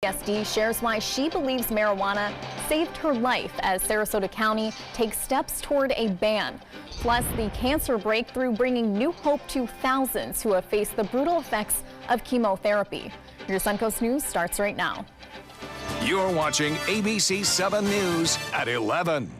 PSD shares why she believes marijuana saved her life as Sarasota County takes steps toward a ban. Plus, the cancer breakthrough bringing new hope to thousands who have faced the brutal effects of chemotherapy. Your Suncoast News starts right now. You're watching ABC 7 News at 11.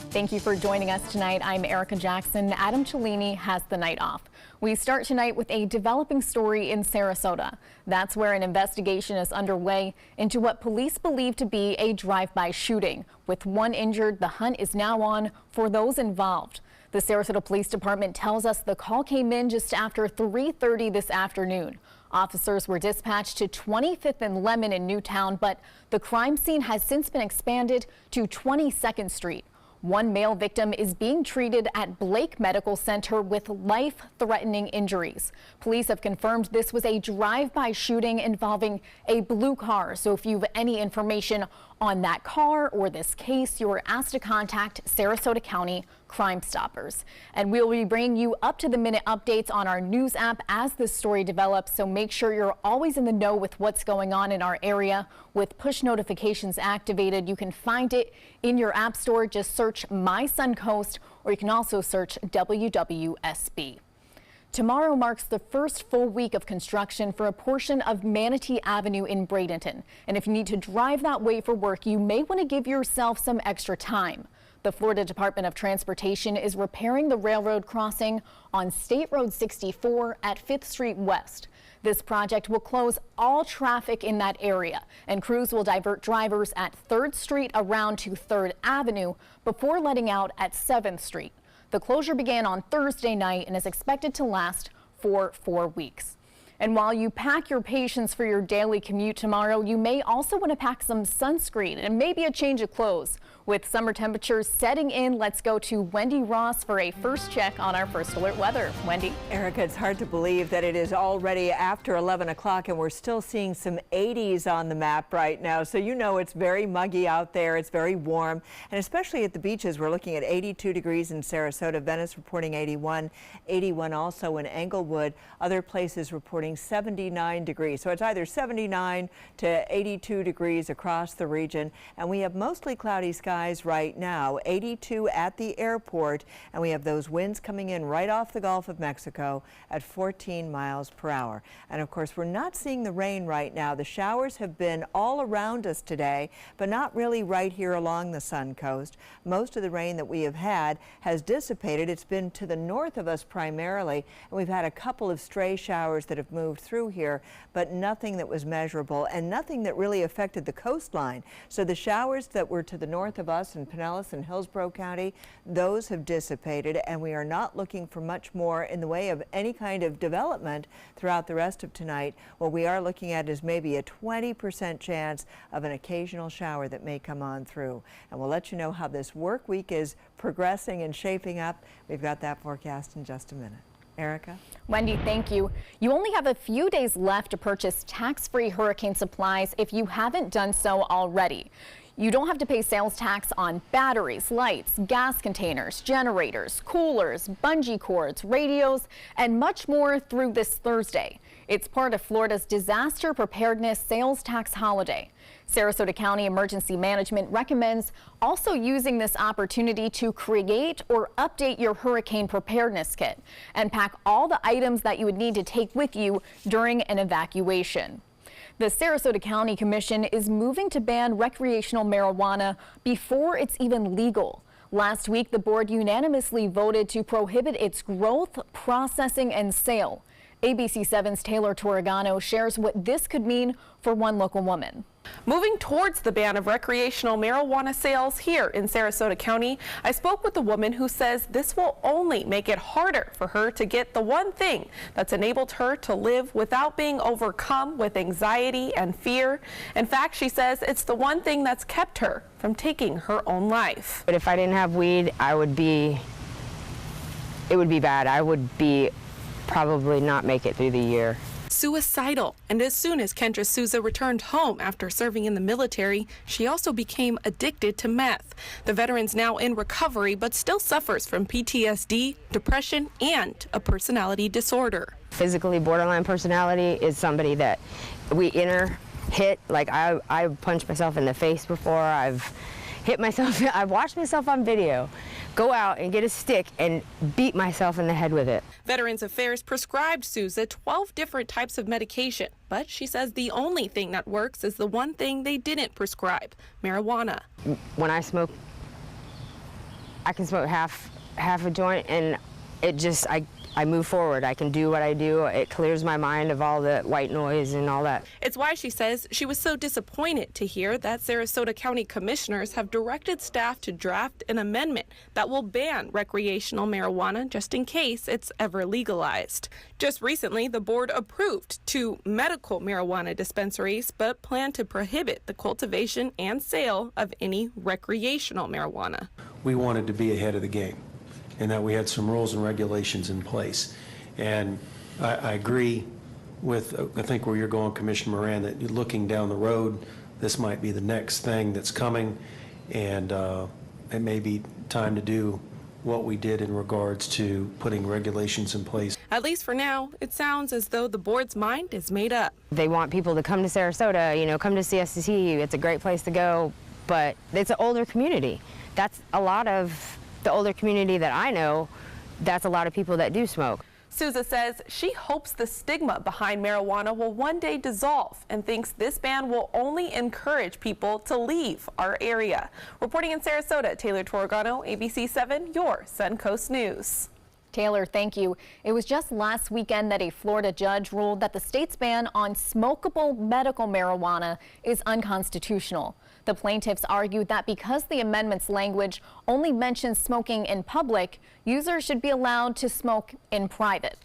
Thank you for joining us tonight. I'm Erica Jackson. Adam Cellini has the night off. We start tonight with a developing story in Sarasota. That's where an investigation is underway into what police believe to be a drive-by shooting. With one injured, the hunt is now on for those involved. The Sarasota Police Department tells us the call came in just after 3:30 this afternoon. Officers were dispatched to 25th and Lemon in Newtown, but the crime scene has since been expanded to 22nd Street. One male victim is being treated at Blake Medical Center with life-threatening injuries. Police have confirmed this was a drive-by shooting involving a blue car. So if you have any information on that car or this case, you're asked to contact Sarasota County Crime Stoppers. And we'll be bringing you up-to-the-minute updates on our news app as this story develops, so make sure you're always in the know with what's going on in our area. With push notifications activated, you can find it in your app store. Just search My Suncoast, or you can also search WWSB. Tomorrow marks the first full week of construction for a portion of Manatee Avenue in Bradenton. And if you need to drive that way for work, you may want to give yourself some extra time. The Florida Department of Transportation is repairing the railroad crossing on State Road 64 at 5th Street West. This project will close all traffic in that area, and crews will divert drivers at 3rd Street around to 3rd Avenue before letting out at 7th Street. The closure began on Thursday night and is expected to last for 4 weeks. And while you pack your patience for your daily commute tomorrow, you may also want to pack some sunscreen and maybe a change of clothes. With summer temperatures setting in, let's go to Wendy Ross for a first check on our first alert weather. Wendy? Erica, it's hard to believe that it is already after 11 o'clock and we're still seeing some 80s on the map right now. So you know it's very muggy out there. It's very warm. And especially at the beaches, we're looking at 82 degrees in Sarasota. Venice reporting 81, 81 also in Englewood. Other places reporting 79 degrees. So it's either 79 to 82 degrees across the region. And we have mostly cloudy skies right now, 82 at the airport, and we have those winds coming in right off the Gulf of Mexico at 14 miles per hour. And of course, we're not seeing the rain right now. The showers have been all around us today, but not really right here along the Sun Coast. Most of the rain that we have had has dissipated. It's been to the north of us primarily, and we've had a couple of stray showers that have moved through here, but nothing that was measurable and nothing that really affected the coastline. So the showers that were to the north of us in Pinellas and Hillsborough County, those have dissipated, and we are not looking for much more in the way of any kind of development throughout the rest of tonight. What we are looking at is maybe a 20% chance of an occasional shower that may come on through. And we'll let you know how this work week is progressing and shaping up. We've got that forecast in just a minute. Erica? Wendy, thank you. You only have a few days left to purchase tax-free hurricane supplies if you haven't done so already. You don't have to pay sales tax on batteries, lights, gas containers, generators, coolers, bungee cords, radios, and much more through this Thursday. It's part of Florida's disaster preparedness sales tax holiday. Sarasota County Emergency Management recommends also using this opportunity to create or update your hurricane preparedness kit and pack all the items that you would need to take with you during an evacuation. The Sarasota County Commission is moving to ban recreational marijuana before it's even legal. Last week, the board unanimously voted to prohibit its growth, processing, and sale. ABC 7's Taylor Torregano shares what this could mean for one local woman. Moving towards the ban of recreational marijuana sales here in Sarasota County, I spoke with a woman who says this will only make it harder for her to get the one thing that's enabled her to live without being overcome with anxiety and fear. In fact, she says it's the one thing that's kept her from taking her own life. But if I didn't have weed, it would be bad. I would probably not make it through the year. Suicidal, and as soon as Kendra Souza returned home after serving in the military, she also became addicted to meth. The veteran's now in recovery but still suffers from PTSD, depression, and a personality disorder. Physically borderline personality is somebody that we enter hit. Like I've punched myself in the face before. I've hit myself. I've watched myself on video go out and get a stick and beat myself in the head with it. Veterans Affairs prescribed Souza 12 different types of medication, but she says the only thing that works is the one thing they didn't prescribe, marijuana. When I smoke, I can smoke half a joint, and it just, I move forward. I can do what I do. It clears my mind of all the white noise and all that. It's why she says she was so disappointed to hear that Sarasota County commissioners have directed staff to draft an amendment that will ban recreational marijuana just in case it's ever legalized. Just recently, the board approved 2 medical marijuana dispensaries, but plan to prohibit the cultivation and sale of any recreational marijuana. We wanted to be ahead of the game, and that we had some rules and regulations in place. And I agree with, I think, where you're going, Commissioner Moran, that you're looking down the road, this might be the next thing that's coming, and it may be time to do what we did in regards to putting regulations in place. At least for now, it sounds as though the board's mind is made up. They want people to come to Sarasota, you know, come to CSC. It's a great place to go, but it's an older community. That's a lot of the older community that I know. That's a lot of people that do smoke. Souza says she hopes the stigma behind marijuana will one day dissolve and thinks this ban will only encourage people to leave our area. Reporting in Sarasota, Taylor Torregano, ABC 7, your Suncoast News. Taylor, thank you. It was just last weekend that a Florida judge ruled that the state's ban on smokable medical marijuana is unconstitutional. The plaintiffs argued that because the amendment's language only mentions smoking in public, users should be allowed to smoke in private.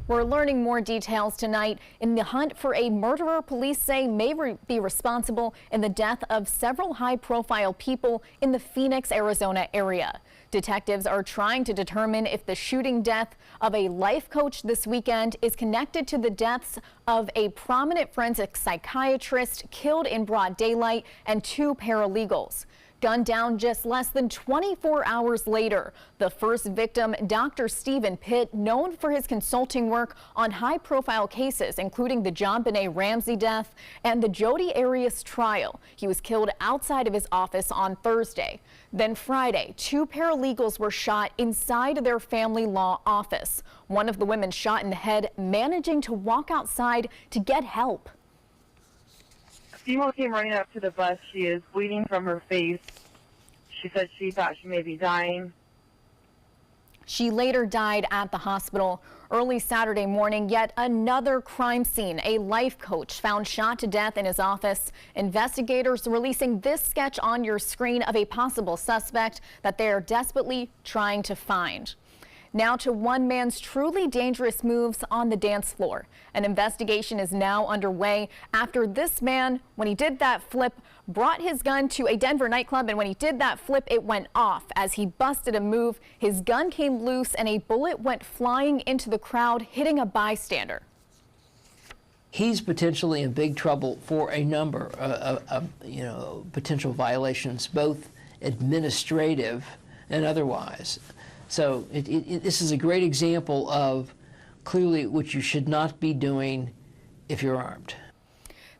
We're learning more details tonight in the hunt for a murderer police say may be responsible in the death of several high-profile people in the Phoenix, Arizona area. Detectives are trying to determine if the shooting death of a life coach this weekend is connected to the deaths of a prominent forensic psychiatrist killed in broad daylight and 2 paralegals. Gunned down just less than 24 hours later, the first victim, Dr. Stephen Pitt, known for his consulting work on high-profile cases, including the John Benet Ramsey death and the Jodi Arias trial. He was killed outside of his office on Thursday. Then Friday, 2 paralegals were shot inside their family law office. One of the women shot in the head, managing to walk outside to get help. A female came running up to the bus. She is bleeding from her face. She said she thought she may be dying. She later died at the hospital. Early Saturday morning, yet another crime scene. A life coach found shot to death in his office. Investigators releasing this sketch on your screen of a possible suspect that they are desperately trying to find. Now to one man's truly dangerous moves on the dance floor. An investigation is now underway after this man, when he did that flip, brought his gun to a Denver nightclub, and when he did that flip, it went off. As he busted a move, his gun came loose and a bullet went flying into the crowd, hitting a bystander. He's potentially in big trouble for a number of potential violations, both administrative and otherwise. So this is a great example of clearly what you should not be doing if you're armed.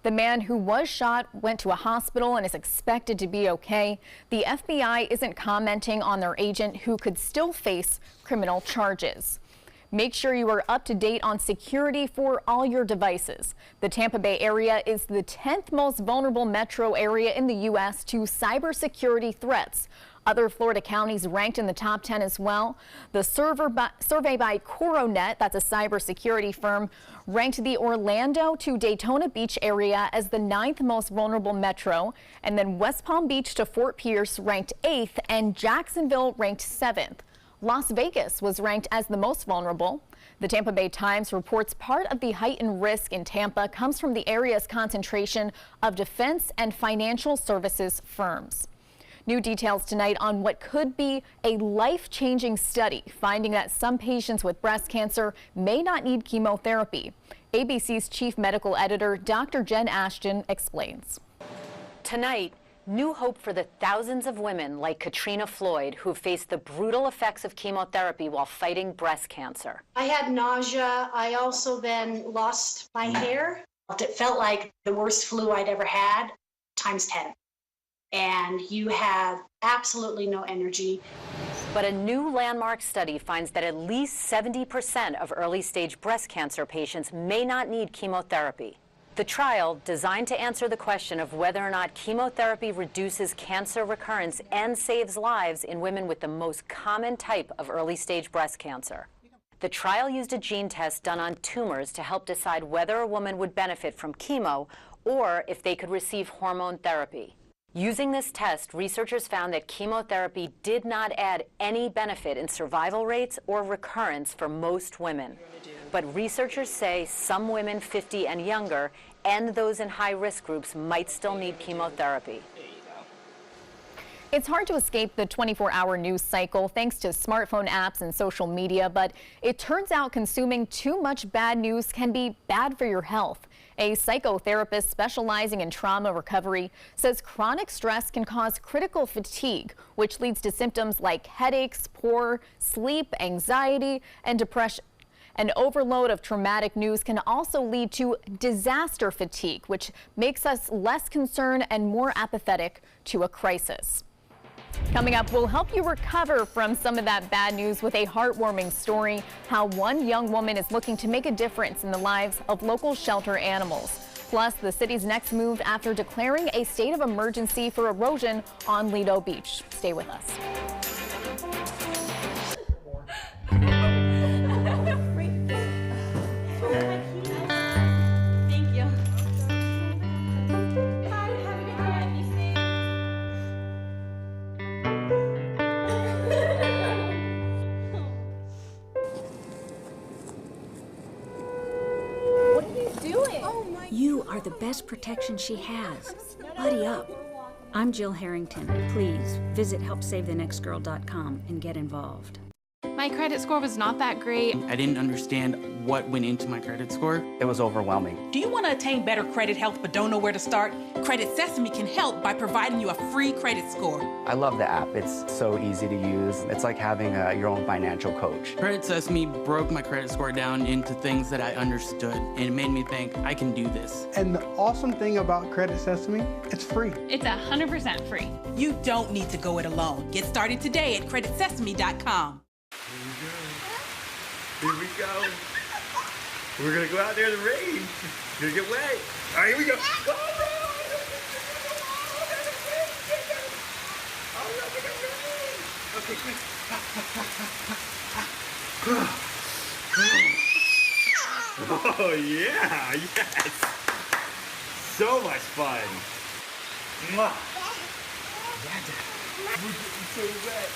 The man who was shot went to a hospital and is expected to be okay. The FBI isn't commenting on their agent, who could still face criminal charges. Make sure you are up to date on security for all your devices. The Tampa Bay area is the 10th most vulnerable metro area in the U.S. to cybersecurity threats. Other Florida counties ranked in the top 10 as well. The survey by Coronet, that's a cybersecurity firm, ranked the Orlando to Daytona Beach area as the 9th most vulnerable metro, and then West Palm Beach to Fort Pierce ranked 8th, and Jacksonville ranked 7th. Las Vegas was ranked as the most vulnerable. The Tampa Bay Times reports part of the heightened risk in Tampa comes from the area's concentration of defense and financial services firms. New details tonight on what could be a life-changing study, finding that some patients with breast cancer may not need chemotherapy. ABC's chief medical editor, Dr. Jen Ashton, explains. Tonight, new hope for the thousands of women like Katrina Floyd who faced the brutal effects of chemotherapy while fighting breast cancer. I had nausea. I also then lost my hair. It felt like the worst flu I'd ever had times 10. And you have absolutely no energy. But a new landmark study finds that at least 70% of early-stage breast cancer patients may not need chemotherapy. The trial, designed to answer the question of whether or not chemotherapy reduces cancer recurrence and saves lives in women with the most common type of early-stage breast cancer. The trial used a gene test done on tumors to help decide whether a woman would benefit from chemo or if they could receive hormone therapy. Using this test, researchers found that chemotherapy did not add any benefit in survival rates or recurrence for most women. But researchers say some women 50 and younger and those in high-risk groups might still need chemotherapy. It's hard to escape the 24-hour news cycle thanks to smartphone apps and social media, but it turns out consuming too much bad news can be bad for your health. A psychotherapist specializing in trauma recovery says chronic stress can cause critical fatigue, which leads to symptoms like headaches, poor sleep, anxiety, and depression. An overload of traumatic news can also lead to disaster fatigue, which makes us less concerned and more apathetic to a crisis. Coming up, we'll help you recover from some of that bad news with a heartwarming story, how one young woman is looking to make a difference in the lives of local shelter animals. Plus, the city's next move after declaring a state of emergency for erosion on Lido Beach. Stay with us. You are the best protection she has. Buddy up. I'm Jill Harrington. Please visit helpsavethenextgirl.com and get involved. My credit score was not that great. I didn't understand what went into my credit score. It was overwhelming. Do you want to attain better credit health but don't know where to start? Credit Sesame can help by providing you a free credit score. I love the app. It's so easy to use. It's like having your own financial coach. Credit Sesame broke my credit score down into things that I understood, and it made me think, I can do this. And the awesome thing about Credit Sesame, it's free. It's 100% free. You don't need to go it alone. Get started today at creditsesame.com. Here we go. We're gonna go out there in the rain. We're gonna get wet. All right, here we go. Okay, quick. Oh yeah, yes. So much fun. Mwah. We're getting so wet.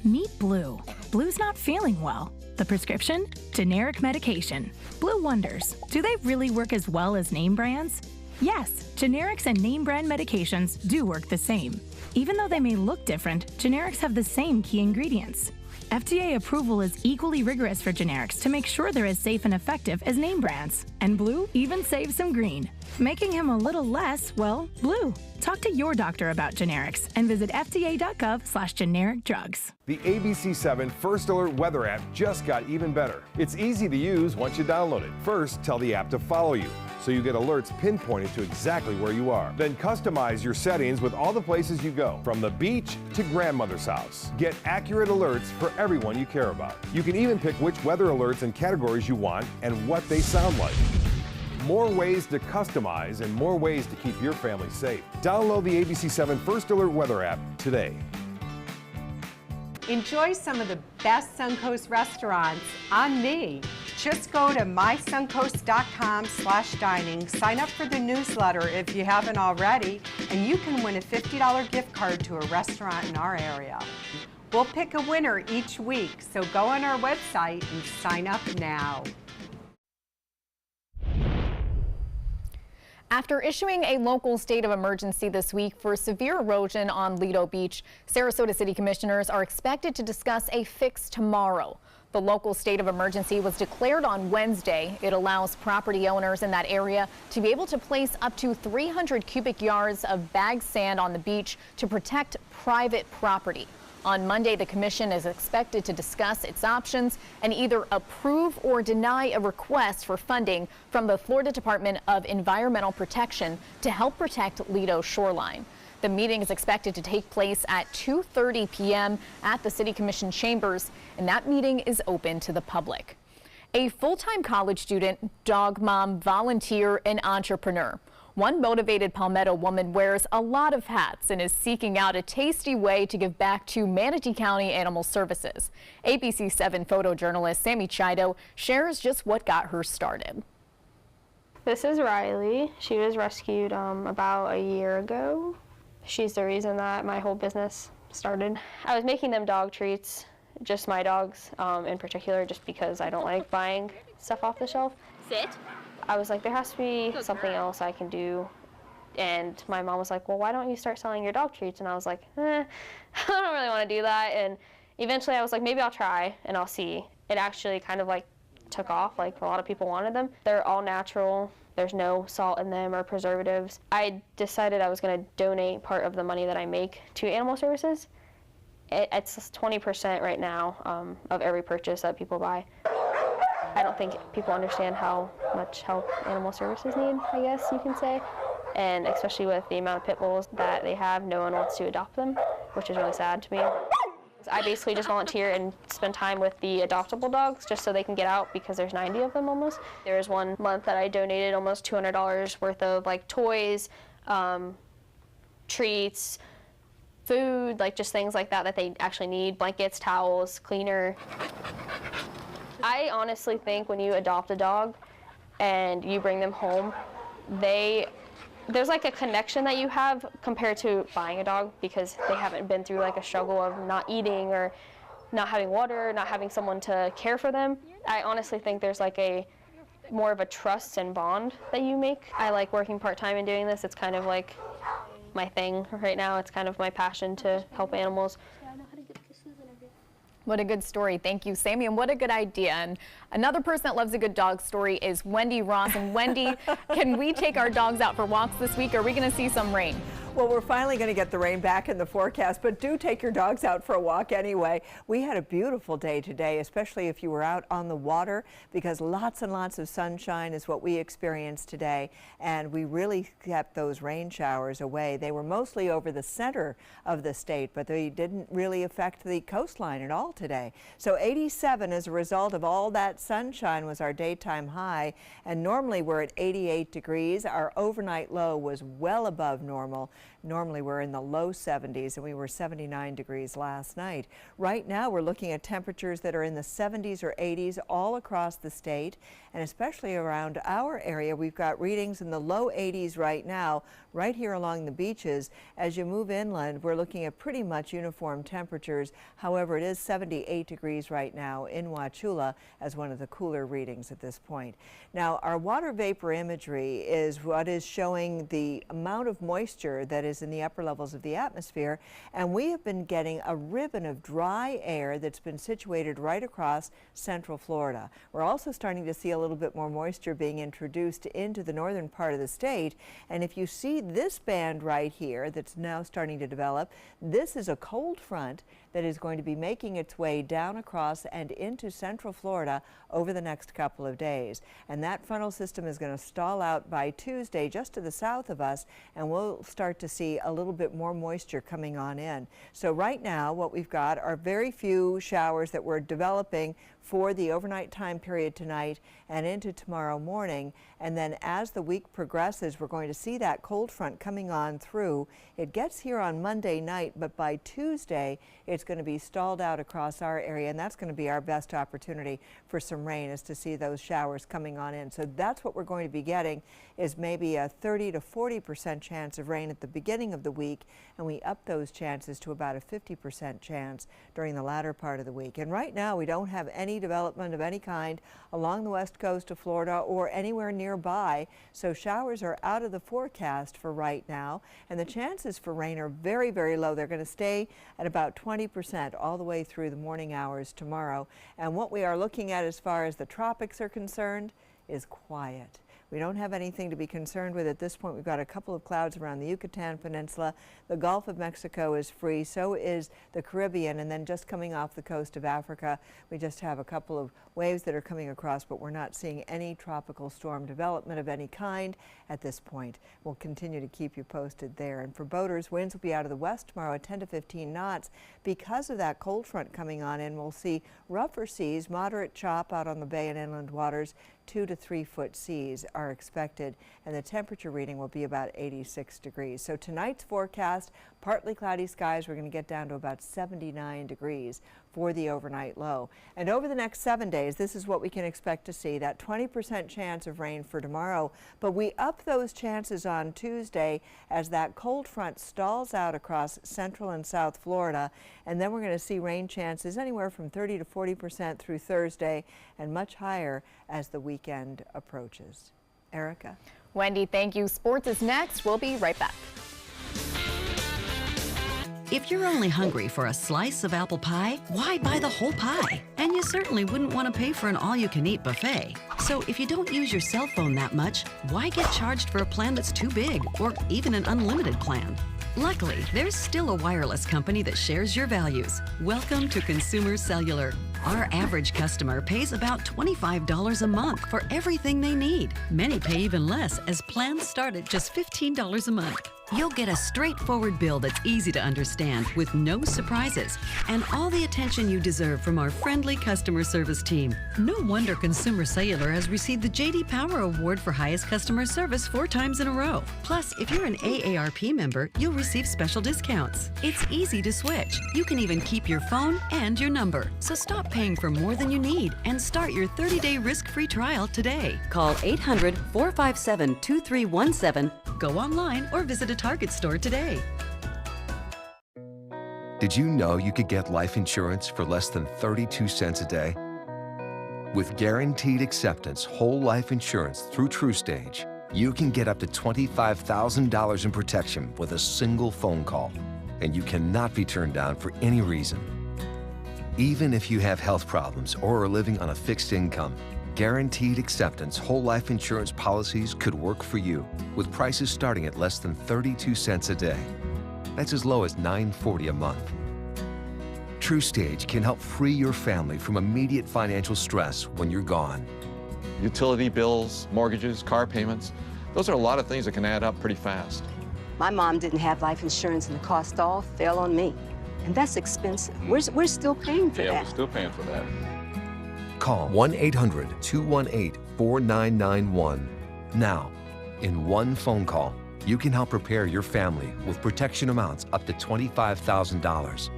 Meet Blue. Blue's not feeling well. The prescription? Generic medication. Blue wonders, do they really work as well as name brands? Yes, generics and name brand medications do work the same. Even though they may look different, generics have the same key ingredients. FDA approval is equally rigorous for generics to make sure they're as safe and effective as name brands. And Blue even saves some green, making him a little less, well, blue. Talk to your doctor about generics and visit fda.gov/generic drugs. The ABC7 First Alert weather app just got even better. It's easy to use once you download it. First, tell the app to follow you, so you get alerts pinpointed to exactly where you are. Then customize your settings with all the places you go, from the beach to grandmother's house. Get accurate alerts for everyone you care about. You can even pick which weather alerts and categories you want and what they sound like. More ways to customize and more ways to keep your family safe. Download the ABC7 First Alert weather app today. Enjoy some of the best Suncoast restaurants on me. Just go to mysuncoast.com/dining, sign up for the newsletter if you haven't already, and you can win a $50 gift card to a restaurant in our area. We'll pick a winner each week, so go on our website and sign up now. After issuing a local state of emergency this week for severe erosion on Lido Beach, Sarasota City Commissioners are expected to discuss a fix tomorrow. The local state of emergency was declared on Wednesday. It allows property owners in that area to be able to place up to 300 cubic yards of bagged sand on the beach to protect private property. On Monday, the commission is expected to discuss its options and either approve or deny a request for funding from the Florida Department of Environmental Protection to help protect Lido's shoreline. The meeting is expected to take place at 2:30 p.m. at the City Commission chambers, and that meeting is open to the public. A full-time college student, dog mom, volunteer, and entrepreneur. One motivated Palmetto woman wears a lot of hats and is seeking out a tasty way to give back to Manatee County Animal Services. ABC 7 photojournalist Sammy Chido shares just what got her started. This is Riley. She was rescued about a year ago. She's the reason that my whole business started. I was making them dog treats, just my dogs in particular, just because I don't like buying stuff off the shelf. Sit. I was like, there has to be something else I can do. And my mom was like, well, why don't you start selling your dog treats? And I was like, I don't really want to do that. And eventually I was like, maybe I'll try and I'll see. It actually kind of like took off, like a lot of people wanted them. They're all natural. There's no salt in them or preservatives. I decided I was going to donate part of the money that I make to Animal Services. It's 20% right now of every purchase that people buy. I don't think people understand how much help Animal Services need, I guess you can say. And especially with the amount of pit bulls that they have, no one wants to adopt them, which is really sad to me. I basically just volunteer and spend time with the adoptable dogs just so they can get out, because there's 90 of them almost. There was one month that I donated almost $200 worth of like toys, treats, food, like just things like that they actually need, blankets, towels, cleaner. I honestly think when you adopt a dog and you bring them home, there's like a connection that you have compared to buying a dog, because they haven't been through like a struggle of not eating or not having water, not having someone to care for them. I honestly think there's like more of a trust and bond that you make. I like working part-time and doing this. It's kind of like my thing right now. It's kind of my passion to help animals. What a good story. Thank you, Sammy, and what a good idea. And another person that loves a good dog story is Wendy Ross. And Wendy, can we take our dogs out for walks this week? Or are we going to see some rain? Well, we're finally going to get the rain back in the forecast, but do take your dogs out for a walk anyway. We had a beautiful day today, especially if you were out on the water, because lots and lots of sunshine is what we experienced today, and we really kept those rain showers away. They were mostly over the center of the state, but they didn't really affect the coastline at all today. So 87 as a result of all that sunshine was our daytime high, and normally we're at 88 degrees. Our overnight low was well above normal. Normally we're in the low 70s, and we were 79 degrees last night. Right now we're looking at temperatures that are in the 70s or 80s all across the state, and especially around our area. We've got readings in the low 80s right now, right here along the beaches. As you move inland, we're looking at pretty much uniform temperatures. However, it is 78 degrees right now in Wauchula as one of the cooler readings at this point. Now, our water vapor imagery is what is showing the amount of moisture that is in the upper levels of the atmosphere, and we have been getting a ribbon of dry air that's been situated right across central Florida. We're also starting to see a little bit more moisture being introduced into the northern part of the state, and if you see this band right here that's now starting to develop, this is a cold front that is going to be making its way down across and into central Florida over the next couple of days. And that frontal system is going to stall out by Tuesday just to the south of us, and we'll start to see a little bit more moisture coming on in. So right now what we've got are very few showers that we're developing for the overnight time period tonight and into tomorrow morning. And then as the week progresses, we're going to see that cold front coming on through. It gets here on Monday night, but by Tuesday it's going to be stalled out across our area, and that's going to be our best opportunity for some rain, is to see those showers coming on in. So that's what we're going to be getting, is maybe a 30 to 40% chance of rain at the beginning of the week, and we up those chances to about a 50% chance during the latter part of the week. And right now we don't have any development of any kind along the west coast of Florida or anywhere nearby, so showers are out of the forecast for right now, and the chances for rain are very, very low. They're going to stay at about 20% all the way through the morning hours tomorrow. And what we are looking at as far as the tropics are concerned is quiet. We don't have anything to be concerned with at this point. We've got a couple of clouds around the Yucatan Peninsula. The Gulf of Mexico is free, so is the Caribbean, and then just coming off the coast of Africa, we just have a couple of waves that are coming across, but we're not seeing any tropical storm development of any kind at this point. We'll continue to keep you posted there. And for boaters, winds will be out of the west tomorrow at 10 to 15 knots. Because of that cold front coming on in, we'll see rougher seas, moderate chop out on the bay and inland waters. 2 to 3 foot seas are expected, and the temperature reading will be about 86 degrees. So tonight's forecast, partly cloudy skies. We're going to get down to about 79 degrees for the overnight low. And over the next 7 days, this is what we can expect to see, that 20% chance of rain for tomorrow. But we up those chances on Tuesday as that cold front stalls out across central and south Florida. And then we're going to see rain chances anywhere from 30 to 40% through Thursday, and much higher as the weekend approaches. Erica. Wendy, thank you. Sports is next. We'll be right back. If you're only hungry for a slice of apple pie, why buy the whole pie? And you certainly wouldn't want to pay for an all-you-can-eat buffet. So if you don't use your cell phone that much, why get charged for a plan that's too big, or even an unlimited plan? Luckily, there's still a wireless company that shares your values. Welcome to Consumer Cellular. Our average customer pays about $25 a month for everything they need. Many pay even less, as plans start at just $15 a month. You'll get a straightforward bill that's easy to understand with no surprises and all the attention you deserve from our friendly customer service team. No wonder Consumer Cellular has received the J.D. Power Award for highest customer service 4 times in a row. Plus, if you're an AARP member, you'll receive special discounts. It's easy to switch. You can even keep your phone and your number. So stop paying for more than you need and start your 30-day risk-free trial today. Call 800-457-2317, go online, or visit a Target store today. Did you know you could get life insurance for less than 32 cents a day? With guaranteed acceptance whole life insurance through TruStage, you can get up to $25,000 in protection with a single phone call, and you cannot be turned down for any reason. Even if you have health problems or are living on a fixed income, guaranteed acceptance whole life insurance policies could work for you, with prices starting at less than 32 cents a day. That's as low as $9.40 a month. TruStage can help free your family from immediate financial stress when you're gone. Utility bills, mortgages, car payments, those are a lot of things that can add up pretty fast. My mom didn't have life insurance and the cost all fell on me. And that's expensive. We're still paying for that. Yeah, we're still paying for that. Call 1-800-218-4991 now. In one phone call, you can help prepare your family with protection amounts up to $25,000.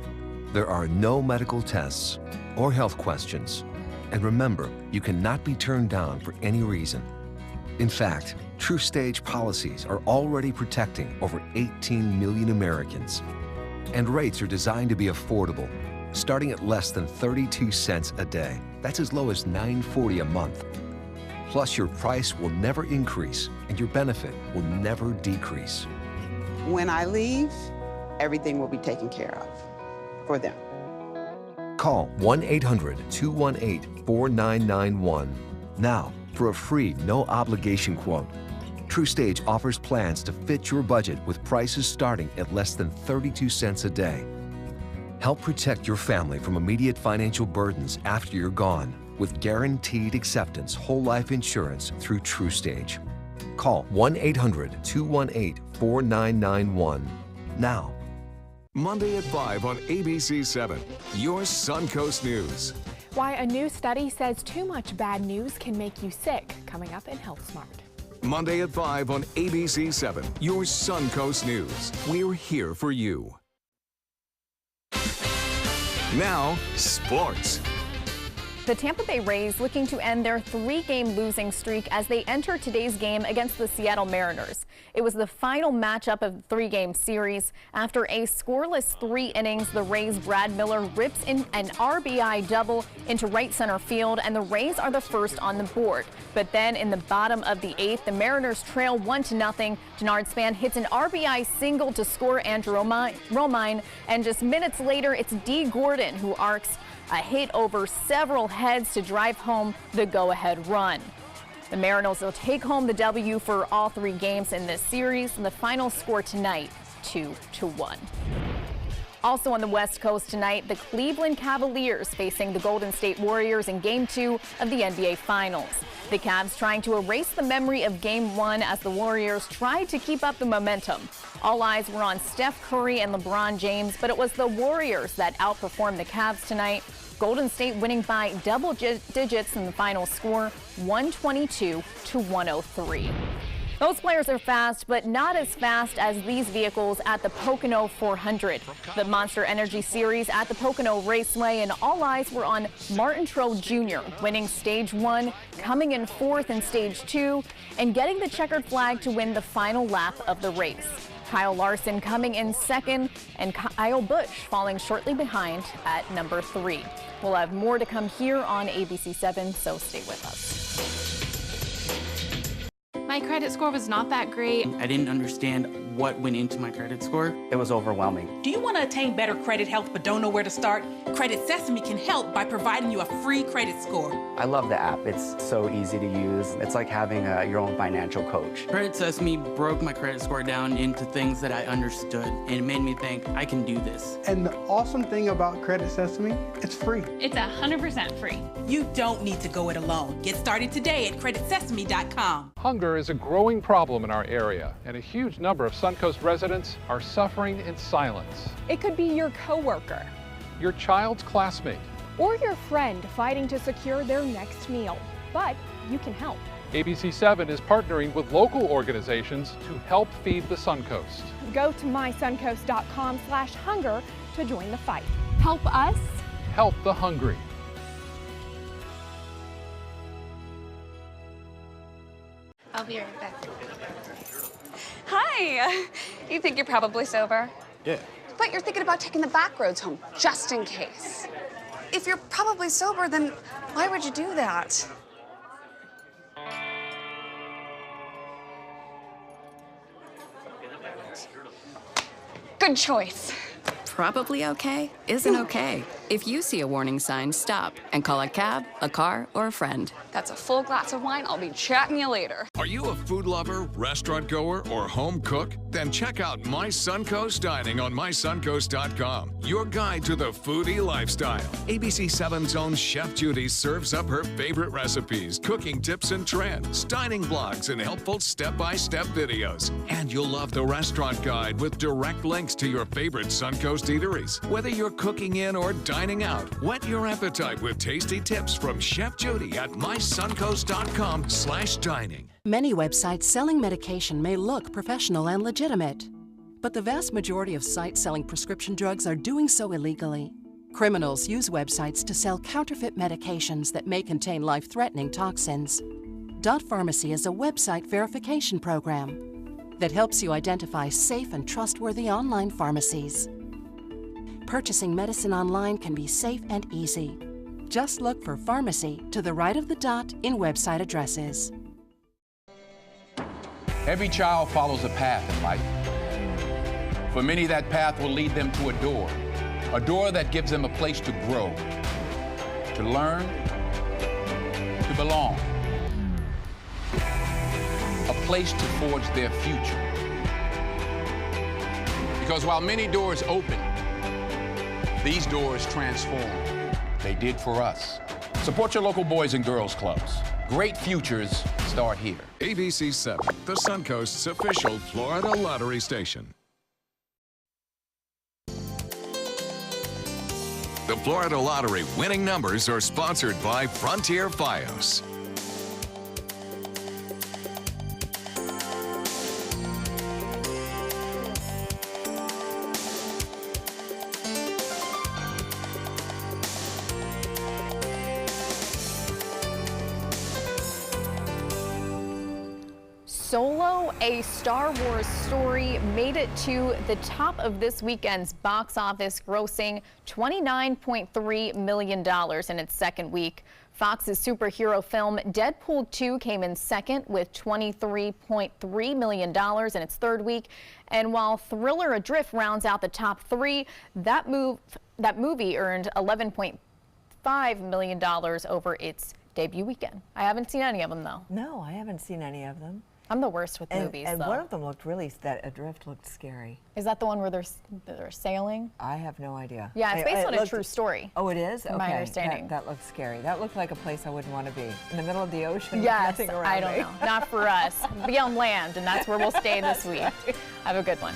There are no medical tests or health questions. And remember, you cannot be turned down for any reason. In fact, TruStage policies are already protecting over 18 million Americans. And rates are designed to be affordable, starting at less than 32 cents a day. That's as low as $9.40 a month. Plus, your price will never increase and your benefit will never decrease. When I leave, everything will be taken care of for them. Call 1-800-218-4991 now for a free, no-obligation quote. TruStage offers plans to fit your budget with prices starting at less than 32 cents a day. Help protect your family from immediate financial burdens after you're gone with guaranteed acceptance whole life insurance through TruStage. Call 1-800-218-4991 now. Monday at 5 on ABC7, your Suncoast News. Why a new study says too much bad news can make you sick, coming up in Health Smart. Monday at 5 on ABC7, your Suncoast News. We're here for you. Now, sports. The Tampa Bay Rays looking to end their 3-game losing streak as they enter today's game against the Seattle Mariners. It was the final matchup of the 3-game series. After a scoreless 3 innings, the Rays' Brad Miller rips in an RBI double into right center field, and the Rays are the first on the board. But then in the bottom of the 8th, the Mariners trail 1-0. Denard Span hits an RBI single to score Andrew Romine, and just minutes later, it's D. Gordon who arcs a hit over several heads to drive home the go-ahead run. The Mariners will take home the W for all 3 games in this series, and the final score tonight, 2-1. Also on the West Coast tonight, the Cleveland Cavaliers facing the Golden State Warriors in Game 2 of the NBA Finals. The Cavs trying to erase the memory of Game 1 as the Warriors tried to keep up the momentum. All eyes were on Steph Curry and LeBron James, but it was the Warriors that outperformed the Cavs tonight. Golden State winning by double digits in the final score, 122-103. Those players are fast, but not as fast as these vehicles at the Pocono 400. The Monster Energy Series at the Pocono Raceway, and all eyes were on Martin Truex Jr., winning Stage 1, coming in 4th in Stage 2, and getting the checkered flag to win the final lap of the race. Kyle Larson coming in 2nd, and Kyle Busch falling shortly behind at number 3. We'll have more to come here on ABC7, so stay with us. My credit score was not that great. I didn't understand what went into my credit score. It was overwhelming. Do you want to attain better credit health but don't know where to start? Credit Sesame can help by providing you a free credit score. I love the app. It's so easy to use. It's like having your own financial coach. Credit Sesame broke my credit score down into things that I understood, and it made me think, I can do this. And the awesome thing about Credit Sesame, it's free. It's 100% free. You don't need to go it alone. Get started today at creditsesame.com. Hunger is a growing problem in our area, and a huge number of Suncoast residents are suffering in silence. It could be your coworker, Your child's classmate. or your friend fighting to secure their next meal. But you can help. ABC7 is partnering with local organizations to help feed the Suncoast. Go to mysuncoast.com/hunger to join the fight. Help us. Help the hungry. I'll be right back. Hi! You think you're probably sober? Yeah. But you're thinking about taking the back roads home, just in case. If you're probably sober, then why would you do that? Good choice. Probably okay isn't okay. If you see a warning sign, stop and call a cab, a car, or a friend. That's a full glass of wine. I'll be chatting you later. Are you a food lover, restaurant goer, or home cook? Then check out My Suncoast Dining on mysuncoast.com, your guide to the foodie lifestyle. ABC7's own Chef Judy serves up her favorite recipes, cooking tips and trends, dining blogs, and helpful step-by-step videos. And you'll love the restaurant guide with direct links to your favorite Suncoast eateries. Whether you're cooking in or dining out, whet your appetite with tasty tips from Chef Judy at mysuncoast.com/dining. Many websites selling medication may look professional and legitimate, but the vast majority of sites selling prescription drugs are doing so illegally. Criminals use websites to sell counterfeit medications that may contain life-threatening toxins. Dot Pharmacy is a website verification program that helps you identify safe and trustworthy online pharmacies. Purchasing medicine online can be safe and easy. Just look for pharmacy to the right of the dot in website addresses. Every child follows a path in life. For many, that path will lead them to a door that gives them a place to grow, to learn, to belong, a place to forge their future. Because while many doors open, these doors transform. They did for us. Support your local Boys and Girls Clubs. Great futures start here. ABC7, the Suncoast's official Florida lottery station. The Florida Lottery winning numbers are sponsored by Frontier Fios. Solo, a Star Wars story, made it to the top of this weekend's box office, grossing $29.3 million in its second week. Fox's superhero film Deadpool 2 came in second with $23.3 million in its third week. And while Thriller Adrift rounds out the top three, that movie earned $11.5 million over its debut weekend. I haven't seen any of them, though. No, I haven't seen any of them. I'm the worst with movies, and though. one of them looked really, that Adrift looked scary. Is that the one where they're sailing? I have no idea. Yeah, it's based on a true story. Oh, it is? From my understanding. That looks scary. That looked like a place I wouldn't want to be. In the middle of the ocean, yes, nothing around I don't me. know. Not for us. Be on land, and that's where we'll stay this week. Have a good one.